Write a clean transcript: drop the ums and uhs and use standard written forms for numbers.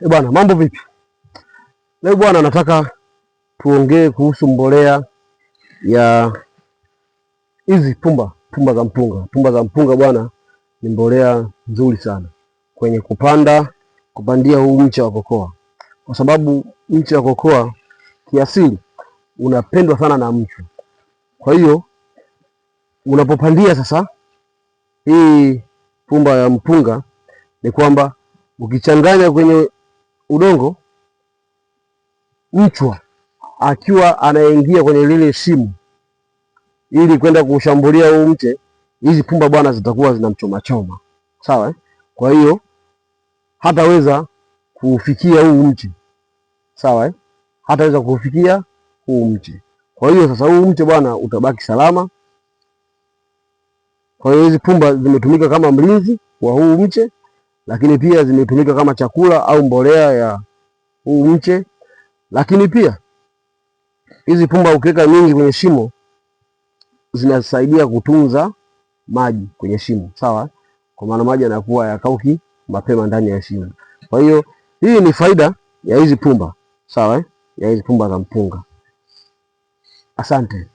Bwana, mambo vipi? Leo bwana, nataka tuongee kuhusu mbolea ya hizi pumba za mpunga. Pumba za mpunga bwana, ni mbolea nzuri sana kwenye kupandia huu mche wa kokoa, kwa sababu mche wa kokoa kiasili unapendwa sana na mchwa. Kwa hiyo unapopandia sasa hii pumba ya mpunga, ni kwamba ukichanganya kwenye udongo, mchwa akiwa anaingia kwenye lile shimo ili kwenda kushambulia huu mche, hizi pumba bwana zitakuwa zinamchoma choma. Sawa eh? Kwa hiyo hataweza kufikia huu mche. Sawa eh? Hataweza kufikia huu mche. Kwa hiyo sasa huu mche bwana utabaki salama. Kwa hiyo hizi pumba zimetumika kama mlinzi wa huu mche, lakini pia zimetumika kama chakula au mbolea ya huu mche. Lakini pia hizi pumba ukiweka nyingi kwenye shimo zinasaidia kutunza maji kwenye shimo. Sawa, kwa maana maji yanakuwa yakauki mapema ndani ya shimo. Kwa hiyo hii ni faida ya hizi pumba. Sawa, ya hizi pumba za mpunga. Asante.